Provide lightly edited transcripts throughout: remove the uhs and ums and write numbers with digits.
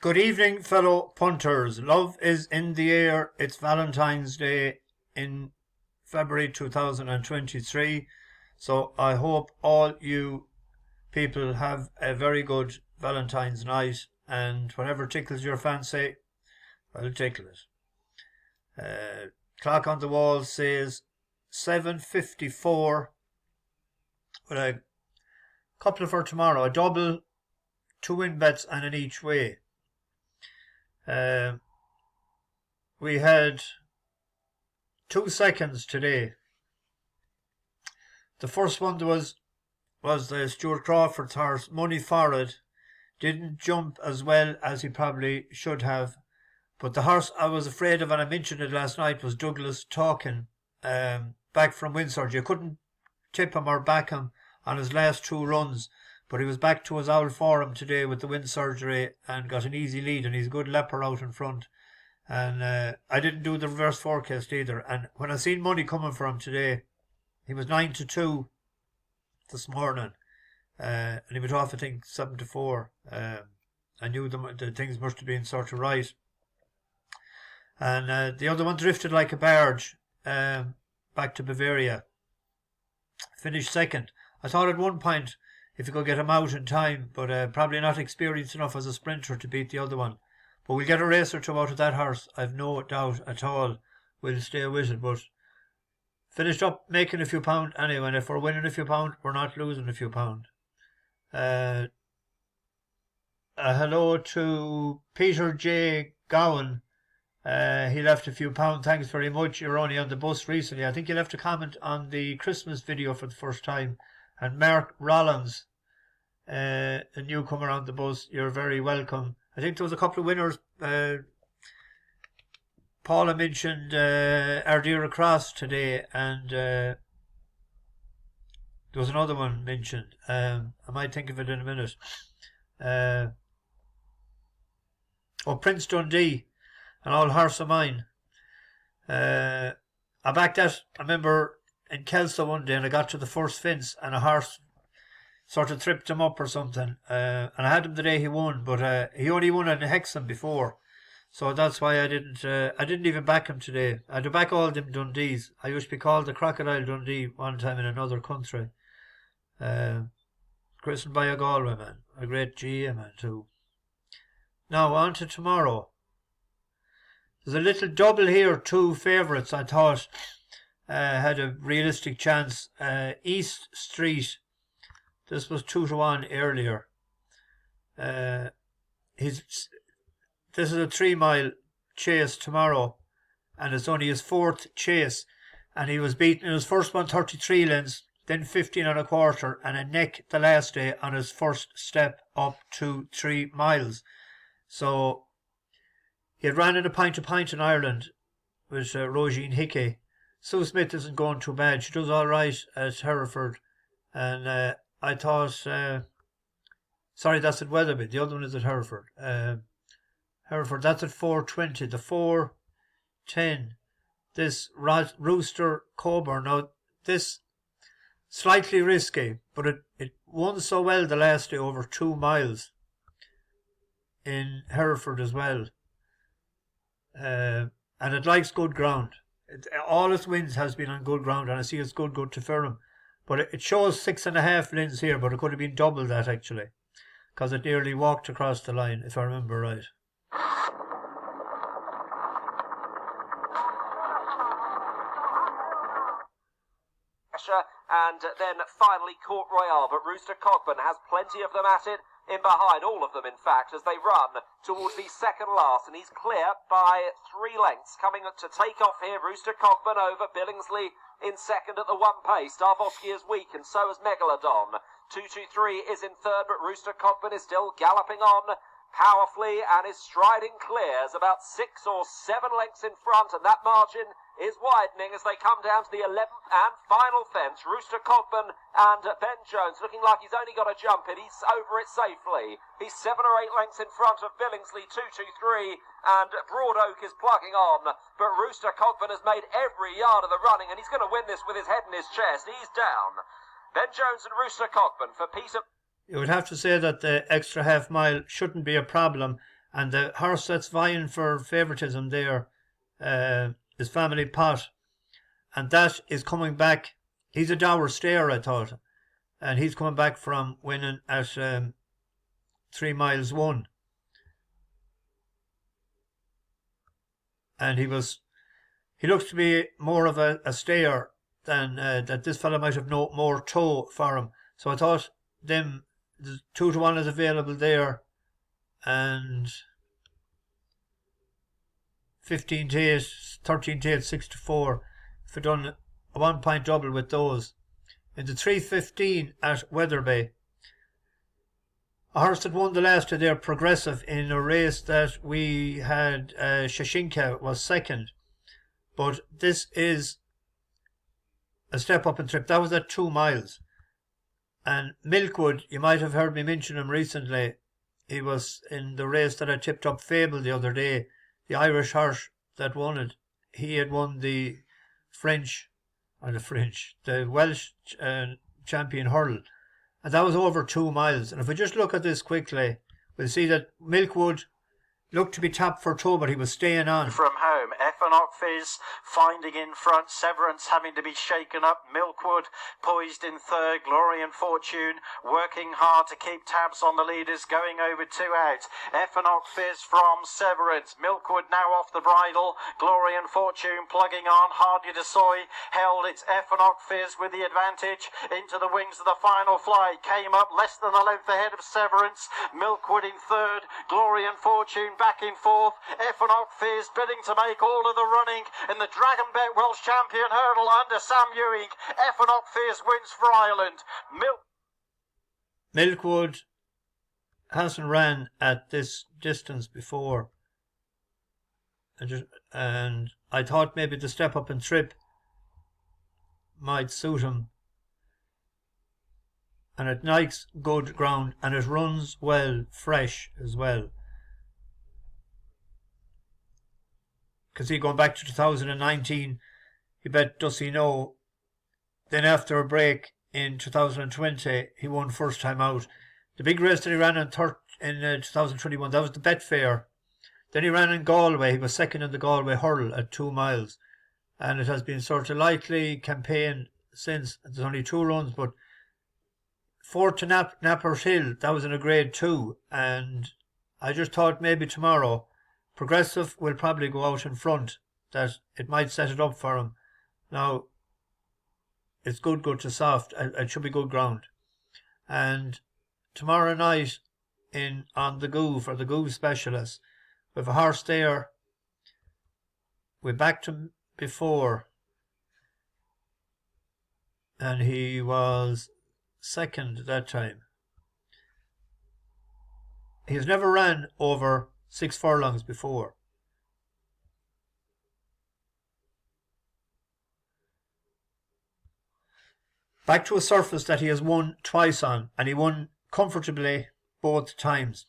Good evening, fellow punters. Love is in the air. It's Valentine's Day in February 2023. So I hope all you people have a very good Valentine's night, and whatever tickles your fancy, well, tickle it. Clock on the wall says 7:54 with a couple for tomorrow, a double, 2 win bets and an each way. We had 2 seconds today. The first one was the Stuart Crawford's horse, Money for It. Didn't jump as well as he probably should have. But the horse I was afraid of, and I mentioned it last night, was Douglas Talkin, back from Windsor. You couldn't tip him or back him on his last 2 runs, but he was back to his old form today with the wind surgery and got an easy lead, and he's a good leper out in front. And I didn't do the reverse forecast either. And when I seen money coming for him today, he was 9-2 this morning, and he went off, I think, 7-4. I knew the things must have been sort of right. And the other one drifted like a barge back to Bavaria. Finished second. I thought at one point if you could get him out in time, but probably not experienced enough as a sprinter to beat the other one. But we'll get a race or two out of that horse, I've no doubt at all. We'll stay with it, but finished up making a few pound anyway, and if we're winning a few pound, we're not losing a few pound. A hello to Peter J. Gowan. He left a few pound. Thanks very much. You're only on the bus recently. I think he left a comment on the Christmas video for the first time. And Mark Rollins, a newcomer on the bus, you're very welcome. I think there was a couple of winners. Paula mentioned Ardira Cross today, and there was another one mentioned. I might think of it in a minute. Prince Dundee, an old horse of mine. I backed that, I remember, in Kelso one day, and I got to the first fence and a horse sort of tripped him up or something, and I had him the day he won, but he only won in Hexham before, so that's why I didn't even back him today. I had to back all them Dundees. I used to be called the Crocodile Dundee one time in another country, christened by a Galway man, a great GA man too. Now on to tomorrow. There's a little double here, 2 favourites I thought had a realistic chance. East Street, this was 2-1 earlier. This is a 3-mile chase tomorrow, and it's only his 4th chase, and he was beaten in his first one 33 lengths, then 15 1/4, and a neck the last day on his first step up to 3 miles. So he had ran in a pint to pint in Ireland with Roisin Hickey. Sue Smith isn't going too bad. She does all right at Hereford. And I thought... sorry, that's at Wetherby. The other one is at Hereford. Hereford, that's at 4:20. The 4:10. This Rooster Cogburn. Now, this slightly risky, but it won so well the last day over 2 miles in Hereford as well. And it likes good ground. All its wins has been on good ground, and I see it's good to Ferrum. But it shows 6.5 lengths here, but it could have been double that actually, because it nearly walked across the line, if I remember right. And then finally Court Royale, but Rooster Cogburn has plenty of them at it, in behind, all of them in fact, as they run towards the second last, and he's clear by 3 lengths. Coming to take off here, Rooster Cogburn over Billingsley in second at the 1 pace. Darvosky is weak, and so is Megalodon. 223 is in third, but Rooster Cogburn is still galloping on powerfully and is striding clear, is about 6 or 7 lengths in front, and that margin is widening as they come down to the 11th and final fence. Rooster Cogburn and Ben Jones looking like he's only got a jump in. He's over it safely. He's 7 or 8 lengths in front of Billingsley, 223, and Broad Oak is plugging on. But Rooster Cogburn has made every yard of the running, and he's going to win this with his head in his chest. He's down. Ben Jones and Rooster Cogburn for Peter. You would have to say that the extra half mile shouldn't be a problem, And the horse that's vying for favouritism there is Family Pot. And that is coming back. He's a dour stayer, I thought. And he's coming back from winning at 3 miles 1. And he looks to be more of a stayer than that this fella might have no more toe for him. So I thought the 2-1 is available there, and 15-8, 13-8, 6-4. If I done a 1 point double with those. In the 3:15 at Wetherby, a horse that won the last of their Progressive in a race that we had Shashinka was second. But this is a step up and trip. That was at 2 miles. And Milkwood, you might have heard me mention him recently. He was in the race that I tipped up Fable the other day. The Irish horse that won it. He had won the Welsh champion hurdle. And that was over 2 miles. And if we just look at this quickly, we'll see that Milkwood looked to be tapped for toe, but he was staying on. From home, Equinox Fizz finding in front, Severance having to be shaken up, Milkwood poised in third, Glory and Fortune working hard to keep tabs on the leaders, going over 2 out. Equinox Fizz from Severance, Milkwood now off the bridle, Glory and Fortune plugging on, Hardy de Soy held, it's Equinox Fizz with the advantage into the wings of the final flight, came up less than a length ahead of Severance, Milkwood in third, Glory and Fortune back in fourth, Equinox Fizz bidding to make all of the running in the Dragon Bet Welsh Champion hurdle under Sam Ewing. Equinox Fizz wins for Ireland. Milkwood hasn't ran at this distance before, and I thought maybe the step up and trip might suit him. And it likes good ground, and it runs well, fresh as well. Because he going back to 2019, he bet Does He Know. Then after a break in 2020, he won first time out. The big race that he ran in 2021, that was the Betfair. Then he ran in Galway. He was second in the Galway hurdle at 2 miles. And it has been sort of likely campaign since. There's only 2 runs, but fourth to Nappers Hill, that was in a grade 2. And I just thought maybe tomorrow Progressive will probably go out in front, that it might set it up for him. Now, it's good to soft. It should be good ground. And tomorrow night on the Goo for the Goo specialist, we have a horse there. We backed him before, and he was second that time. He has never ran over 6 furlongs before. Back to a surface that he has won twice on, and he won comfortably both times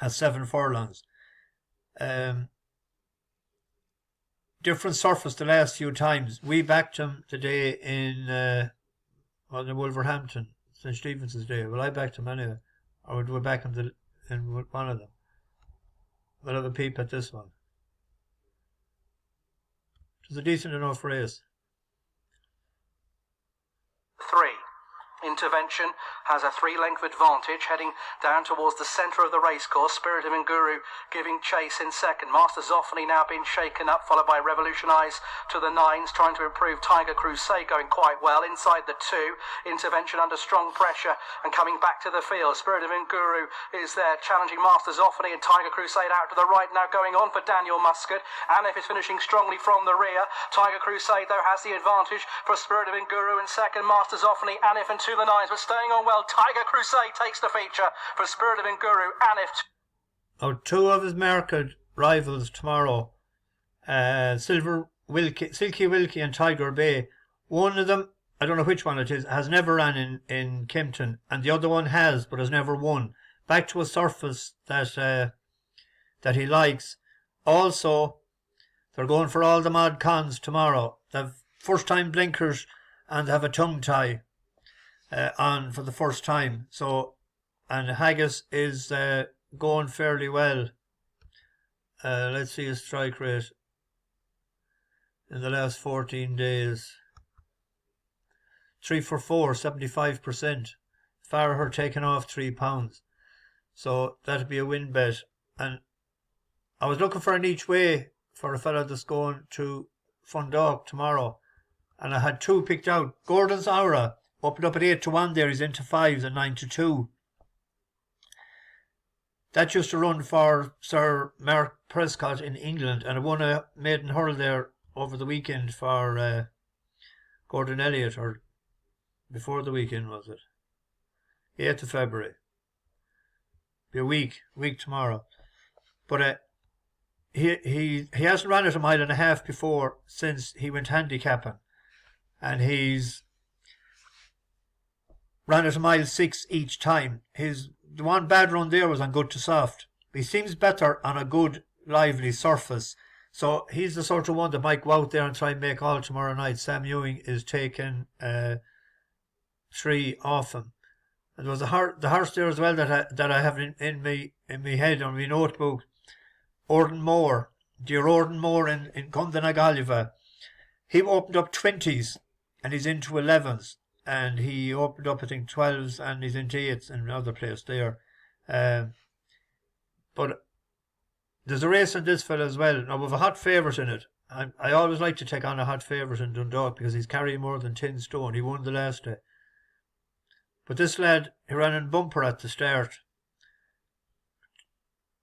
at 7 furlongs. Different surface the last few times. We backed him today in Wolverhampton, St. Stephen's Day. Well, I backed him anyway. Or would we back him in one of them? We'll have a peep at this one. It was a decent enough race. 3. Intervention has a 3-length advantage heading down towards the centre of the racecourse. Spirit of Nguru giving chase in second. Master Zoffany now being shaken up, followed by Revolutionize to the 9s, trying to improve Tiger Crusade, going quite well inside the 2. Intervention under strong pressure and coming back to the field. Spirit of Nguru is there challenging Master Zoffany, and Tiger Crusade out to the right now, going on for Daniel Muscat. And if it's finishing strongly from the rear, Tiger Crusade though has the advantage for Spirit of Nguru in second. Master Zoffany, Anif and to the 9s, but staying on well. Tiger Crusade takes the feature for Spirit of Nguru. Anif. 2 of his market rivals tomorrow, Silky Wilkie and Tiger Bay. One of them, I don't know which one it is, has never ran in Kempton, and the other one has, but has never won. Back to a surface that he likes. Also, they're going for all the mod cons tomorrow. They've first time blinkers and they have a tongue tie on for the first time. So, and Haggis is going fairly well Let's see his strike rate in the last 14 days. 3 for 4, 75%. Farrer taking off £3. So that'd be a win bet. And I was looking for an each way for a fella that's going to Dundalk tomorrow. And I had 2 picked out. Gordans Aura opened up at 8 to 1 there. He's into 5s and 9 to 2. That used to run for Sir Mark Prescott in England, and I won a maiden hurl there over the weekend for Gordon Elliott, or before the weekend, was it? 8th of February. Be a week tomorrow. But he hasn't run it a mile and a half before since he went handicapping, and he's ran it a mile 6 each time. The one bad run there was on good to soft. He seems better on a good, lively surface. So he's the sort of one that might go out there and try and make all tomorrow night. Sam Ewing is taking 3 off him. And there was the horse there as well that I have in my head on my notebook. Orden Moore, dear Orden Moore in Gundalk. He opened up 20s and he's into 11s. And he opened up, I think, 12s, and he's into 8s in another place there. But there's a race in this fella as well. Now, we have a hot favourite in it. I always like to take on a hot favourite in Dundalk because he's carrying more than 10 stone. He won the last day. But this lad, he ran in bumper at the start.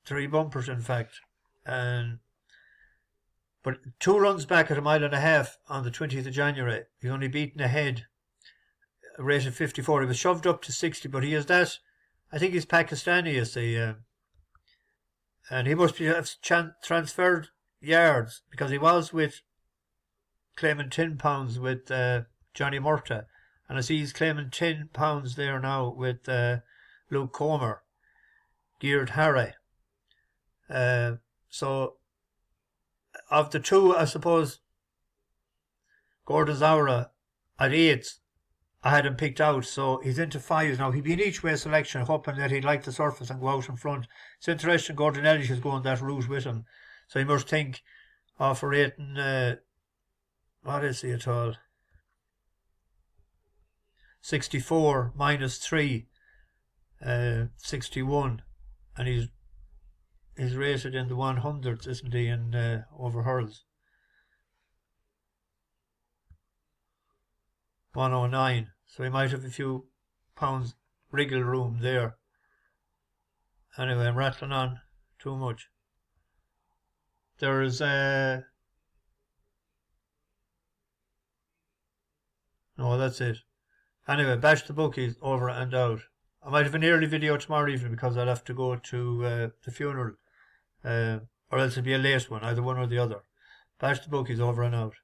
3 bumpers, in fact. But 2 runs back at a mile and a half on the 20th of January. He's only beaten ahead. Rate of 54. He was shoved up to 60, but he has that. I think he's Pakistani, you see. And he must have transferred yards because he was claiming £10 with Johnny Murta. And I see he's claiming £10 there now with Luke Comer, Geared Harry. So, of the 2, I suppose, Gordon's Aura at 8, I had him picked out, so he's into 5s now. He'd be in each way selection, hoping that he'd like the surface and go out in front. It's interesting, Gordon Elliott is going that route with him. So he must think of rating, what is he at all? 64 minus 3, 61. And he's rated in the 100s, isn't he, in over hurls? 109. So he might have a few pounds wriggle room there. Anyway, I'm rattling on too much. There's no, that's it. Anyway, bash the bookies, over and out. I might have an early video tomorrow evening because I'll have to go to the funeral. Or else it'll be a late one, either one or the other. Bash the bookies, over and out.